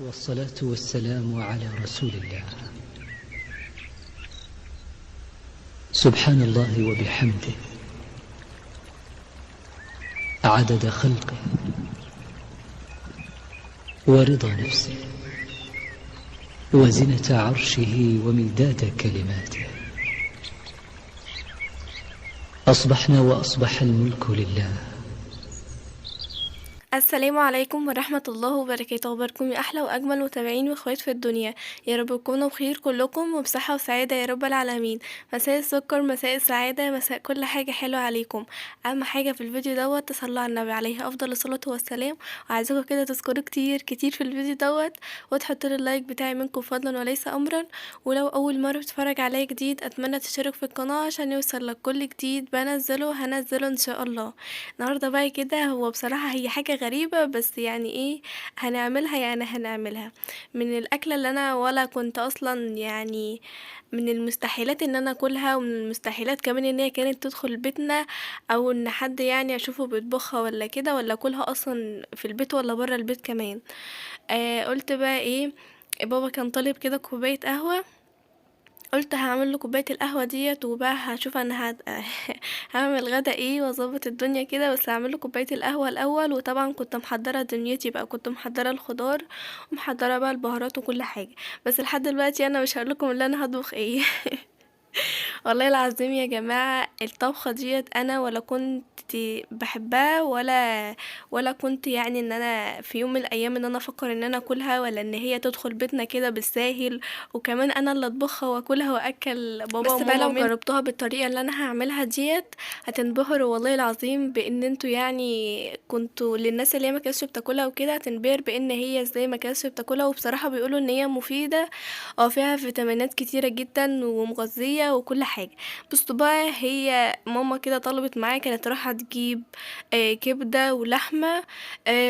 والصلاة والسلام على رسول الله. سبحان الله وبحمده عدد خلقه ورضا نفسه وزنة عرشه ومداد كلماته. أصبحنا وأصبح الملك لله. السلام عليكم ورحمة الله وبركاته. وبركم يا أحلى وأجمل متابعين وإخوات في الدنيا، يا رب تكونوا بخير كلكم وبصحة وسعادة يا رب العالمين. مساء السكر، مساء السعادة، مساء كل حاجة حلوة عليكم. أهم حاجة في الفيديو دوت تصلوا على النبي عليه أفضل الصلاة والسلام، وعايزاكم كده تذكروا كتير كتير في الفيديو دوت، وتحطوا لي اللايك بتاعي منكم فضلا وليس أمرا. ولو أول مرة بتتفرج عليا جديد أتمنى تشترك في القناة عشان يوصلك كل جديد بنزله هنزله إن شاء الله. النهارده بقى كده هو بصراحة هي حاجة غريبة، بس يعني ايه هنعملها، يعني هنعملها من الأكلة اللي أنا ولا كنت أصلا يعني من المستحيلات ان انا اكلها، ومن المستحيلات كمان ان هي كانت تدخل بيتنا، او ان حد يعني اشوفه بيطبخها ولا كده، ولا اكلها اصلا في البيت ولا برا البيت كمان. قلت بقى ايه، بابا كان طالب كده كوباية قهوة، قلت هعمل له كوبايه القهوه ديت، وبقى هشوف انا هعمل غدا ايه واظبط الدنيا كده. بس هعمل له كوبايه القهوه الاول، وطبعا كنت محضره دنيتي بقى، كنت محضره الخضار ومحضره بقى البهارات وكل حاجه. بس لحد دلوقتي انا مش هقولكم اللي انا هطبخ ايه. والله العظيم يا جماعة الطبخة ديت انا ولا كنت بحبها، ولا كنت يعني ان انا في يوم من الايام ان انا افكر ان انا اكلها، ولا ان هي تدخل بيتنا كده بالساهل، وكمان انا اللي اطبخها واكلها واكل بابا بس بقى وماما لو منها. جربتوها بالطريقة اللي انا هعملها ديت هتنبهروا والله العظيم بان انتوا يعني كنتوا للناس اللي هي ما كانتش بتاكلها وكده هتنبهر بان هي ازاي ما كانتش بتاكلها. وبصراحة بيقولوا ان هي مفيدة، فيها فيتامينات كتيرة جدا ومغذية وكل حاجة. بصوا بقى، هي ماما كده طلبت معايا، كانت رايحة تجيب كبدة ولحمة،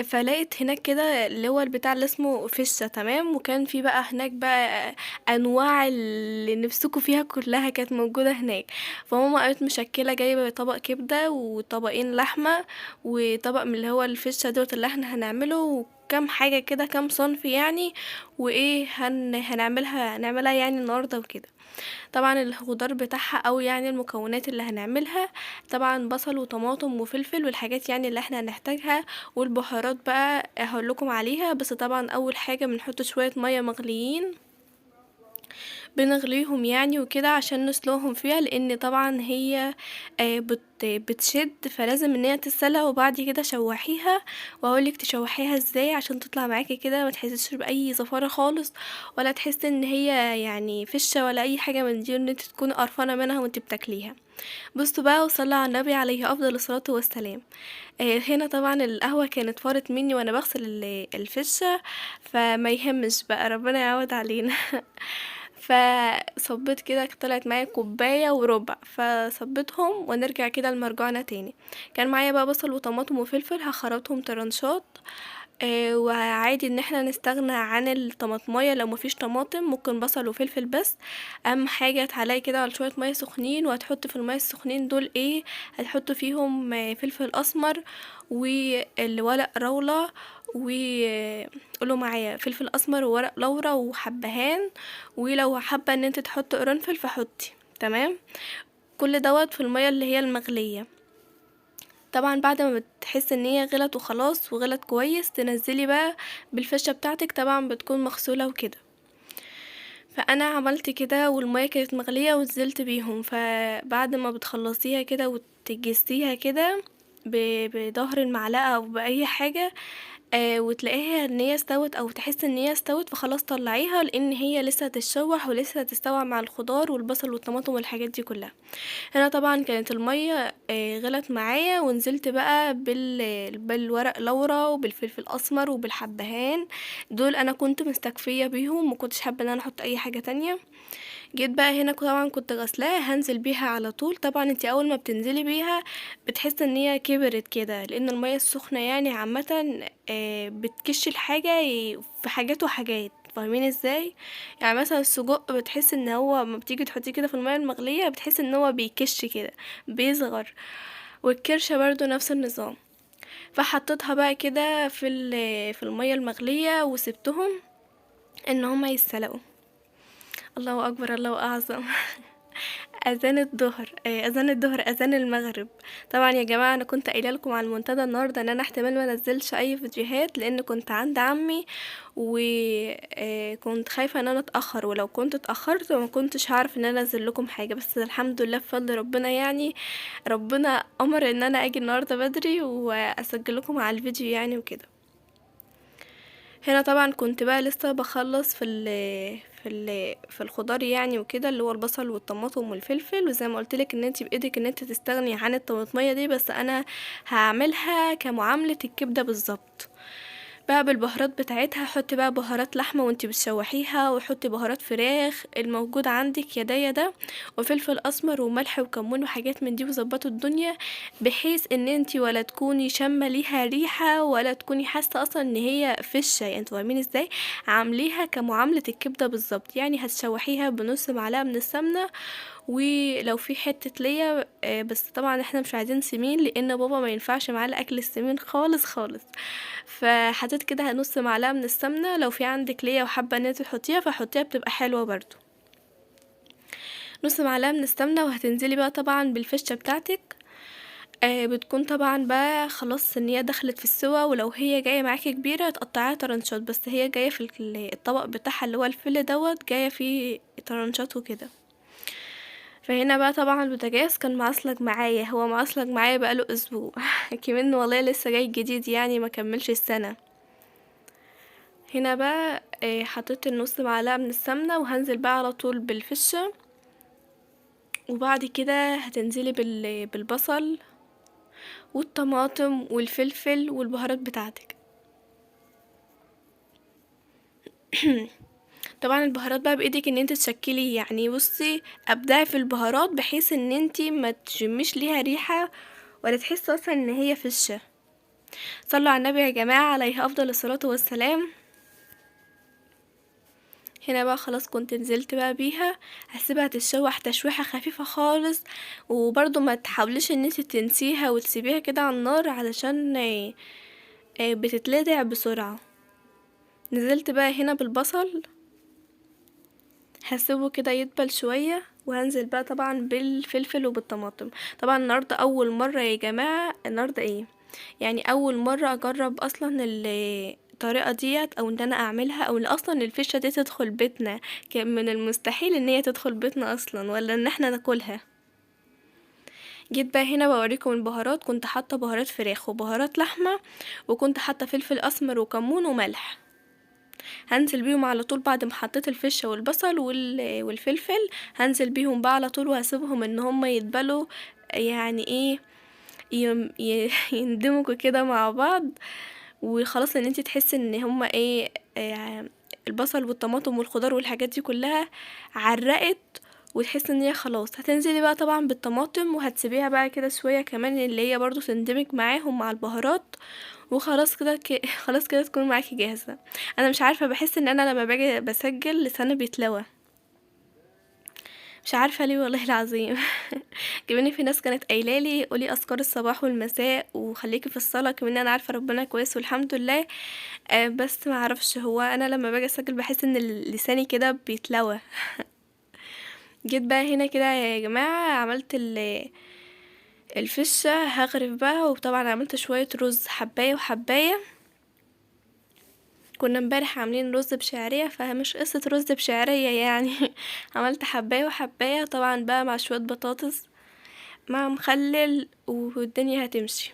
فلقيت هناك كده اللي هو البتاع اللي اسمه فشة، تمام. وكان في بقى هناك بقى انواع اللي نفسكوا فيها كلها كانت موجودة هناك. فماما قالت مشكلة جايبة طبق كبدة وطبقين لحمة وطبق من اللي هو الفشة دوت اللي احنا هنعمله، كام حاجة كده، كام صنف يعني. وايه هنعملها يعني النهارده وكده. طبعا الخضار بتاعها او يعني المكونات اللي هنعملها، طبعا بصل وطماطم وفلفل والحاجات يعني اللي احنا هنحتاجها، والبهارات بقى هقولكم عليها. بس طبعا اول حاجة بنحط شوية مية مغليين، بنغليهم يعني وكده عشان نسلقهم فيها، لان طبعا هي بتشد، فلازم ان هي تتسلق وبعد كده شوحيها. وهقولك تشوحيها ازاي عشان تطلع معاكي كده ما تحسيش باي زفاره خالص، ولا تحسي ان هي يعني فشه ولا اي حاجه من دي، ان انت تكوني قرفانه منها وانت بتاكليها. بصوا بقى، وصلى على النبي عليه افضل الصلاه والسلام. هنا طبعا القهوه كانت فارت مني وانا بغسل الفشه، فما يهمش بقى، ربنا يعود علينا. فصبيت كده، طلعت معايا كوباية وربع، فصبيتهم ونرجع كده المرجعنا تاني. كان معايا بقى بصل وطماطم وفلفل هخرطهم ترنشات. وعادي ان احنا نستغنى عن الطماطمية لو مفيش طماطم، ممكن بصل وفلفل بس. اهم حاجة تعلقي كده على شوية مية سخنين، وهتحط في المية السخنين دول ايه، هتحطوا فيهم فلفل اسمر والورق رولة، وقولوا معايا فلفل اسمر وورق لورا وحبهان، ولو حابة ان انت تحط قرنفل فحطي، تمام. كل دوت في المية اللي هي المغلية. طبعا بعد ما بتحس ان هي غلت وخلاص وغلت كويس، تنزلي بقى بالفشة بتاعتك، طبعا بتكون مغسولة وكده. فانا عملت كده والمية كانت مغلية ونزلت بيهم. فبعد ما بتخلصيها كده وتجسيها كده بظهر المعلقة او بأي حاجة، وتلاقيها ان هي استوت او تحس ان هي استوت، فخلاص طلعيها، لان هي لسه هتتشوح ولسه هتستوى مع الخضار والبصل والطماطم والحاجات دي كلها. هنا طبعا كانت المية غلت معايا، ونزلت بقى بالورق لورا وبالفلفل الاسمر وبالحبهان. دول انا كنت مستكفية بيهم، مكنتش حابة ان انا احط اي حاجة تانية. جيت بقى هنا طبعا كنت غسلاها، هنزل بيها على طول. طبعا انتي اول ما بتنزلي بيها بتحس ان هي كبرت كده، لان المية السخنة يعني عامة بتكش الحاجة في حاجات وحاجات، فاهمين ازاي؟ يعني مثلا السجق بتحس ان هو ما بتيجي تحطيه كده في المية المغلية بتحس ان هو بيكش كده، بيصغر. والكرشة برضو نفس النظام. فحطيتها بقى كده في المية المغلية وسبتهم. ان هما يتسلقوا. الله اكبر، الله اعظم. اذان الظهر، اذان الظهر، اذان المغرب. طبعا يا جماعه انا كنت قايله لكم على المنتدى النهارده ان انا احتمال ما انزلش اي فيديوهات لان كنت عند عمي، وكنت خايفه ان انا اتاخر، ولو كنت اتاخرت ما كنتش هعرف ان انا انزل لكم حاجه. بس الحمد لله بفضل ربنا، يعني ربنا امر ان انا اجي النهارده بدري واسجل لكم على الفيديو يعني وكده. هنا طبعا كنت بقى لسه بخلص في الخضار يعني وكده، اللي هو البصل والطماطم والفلفل. وزي ما قلت لك ان انت بايدك ان انت تستغني عن الطماطميه دي، بس انا هعملها كمعامله الكبده بالظبط. بقى بالبهارات بتاعتها، حطي بقى بهارات لحمه وانتي بتشوحيها، وحطي بهارات فراخ الموجود عندك يا ده، وفلفل اسمر وملح وكمون وحاجات من دي، وظبطوا الدنيا بحيث ان انتي ولا تكوني شامه ليها ريحه ولا تكوني حاسه اصلا ان هي فشه. يعني انتوا فاهمين ازاي؟ عامليها كمعامله الكبده بالظبط. يعني هتشوحيها بنص معلقه من السمنه، ولو في حته ليا، بس طبعا احنا مش عايزين سمين لان بابا ما ينفعش معاه الاكل السمين خالص خالص. فحطيت كده نص معلقه من السمنه. لو في عندك ليا وحابه ان انت تحطيها فحطيها، بتبقى حلوه برضو. نص معلقه من السمنه، وهتنزلي بقى طبعا بالفشه بتاعتك. بتكون طبعا بقى خلاص ان هي دخلت في السوا، ولو هي جايه معاكي كبيره تقطعيها طرنشات، بس هي جايه في الطبق بتاعها اللي هو الفل جايه فيه طرنشات وكده. فهنا بقى طبعا البوتاجاز كان معصلج معايا، هو معصلج معايا بقاله اسبوع. كمان والله لسه جاي جديد يعني ما كملش السنه. هنا بقى حطيت النص معلقه من السمنه، وهنزل بقى على طول بالفشه، وبعد كده هتنزلي بالبصل والطماطم والفلفل والبهارات بتاعتك. طبعا البهارات بقى بايدك ان انت تشكلي، يعني بصي ابدعي في البهارات بحيث ان انت ما تشميش ليها ريحه ولا تحسي اصلا ان هي فشه. صلوا على النبي يا جماعه عليه افضل الصلاه والسلام. هنا بقى خلاص كنت نزلت بقى بيها، هسيبها تتشوح تشويحه خفيفه خالص، وبرضو ما تحاوليش ان انت تنسيها وتسيبيها كده على النار علشان بتتلدع بسرعه. نزلت بقى هنا بالبصل، هسيبه كده يدبل شوية، وهنزل بقى طبعا بالفلفل وبالطماطم. طبعا النهاردة اول مرة يا جماعة، النهاردة يعني اول مرة اجرب اصلا الطريقة ديت، او ان انا اعملها، او ان اصلا الفشة دي تدخل بيتنا. كان من المستحيل ان هي تدخل بيتنا اصلا، ولا ان احنا ناكلها. جيت بقى هنا بوريكم البهارات. كنت حاطة بهارات فراخ وبهارات لحمة، وكنت حاطة فلفل اسمر وكمون وملح. هنزل بيهم على طول بعد ما حطيت الفشه والبصل والفلفل. هنزل بيهم بقى على طول، وهسيبهم ان هم يتبلوا، يعني يندمجوا كده مع بعض. وخلاص ان انت تحسي ان هم البصل والطماطم والخضار والحاجات دي كلها عرقت، وتحس ان هي خلاص. هتنزلي بقى طبعا بالطماطم، وهتسيبيها بقى كده شويه كمان اللي هي برضو تندمج معاهم مع البهارات. وخلاص كده خلاص كده تكون معاكي جاهزه. انا مش عارفه، بحس ان انا لما باجي بسجل لساني بيتلوى، مش عارفه ليه والله العظيم. كمان في ناس كانت قايلالي قولي اذكار الصباح والمساء وخليكي في الصلاه، كمان انا عارفه ربنا كويس والحمد لله. بس ما اعرفش، هو انا لما باجي اسجل بحس ان لساني كده بيتلوى. جيت بقى هنا كده يا جماعه، عملت الفشه. هغرف بقى، وطبعا عملت شويه رز حبايه وحبايه. كنا امبارح عاملين رز بشعرية، فمش قصة رز بشعرية يعني. عملت حباية وحباية طبعا بقى مع شوية بطاطس مع مخلل، والدنيا هتمشي.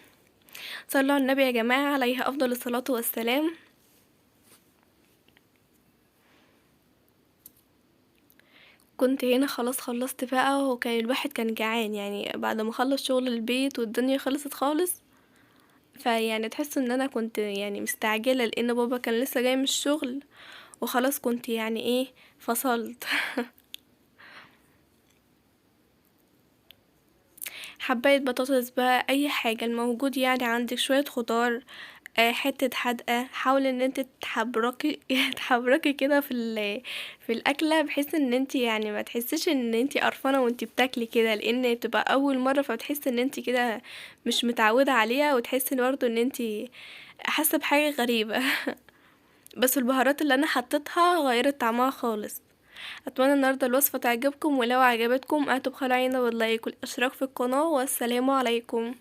صلوا على النبي يا جماعة عليه أفضل الصلاة والسلام. كنت هنا خلاص خلصت بقى، وكان الواحد كان جعان يعني بعد ما خلص شغل البيت والدنيا خلصت خالص. فيعني تحس ان انا كنت يعني مستعجلة لان بابا كان لسه جاي من الشغل، وخلاص كنت يعني فصلت. حباية بطاطس بقى، اي حاجة الموجود يعني عندك، شوية خضار، حتة حدقة. حاول ان انت تحبركي تحبركي كده في الاكلة، بحيث ان انت يعني ما تحسيش ان انت قرفانة وانت بتاكلي كده، لان بتبقى اول مرة، فتحسي ان انت كده مش متعودة عليها، وتحسي برضه ان انت حاسة بحاجة غريبة. بس البهارات اللي انا حطيتها غيرت طعمها خالص. اتمنى النهارده الوصفه تعجبكم، ولو عجبتكم اعتبوا علينا باللايك والاشتراك في القناه، والسلام عليكم.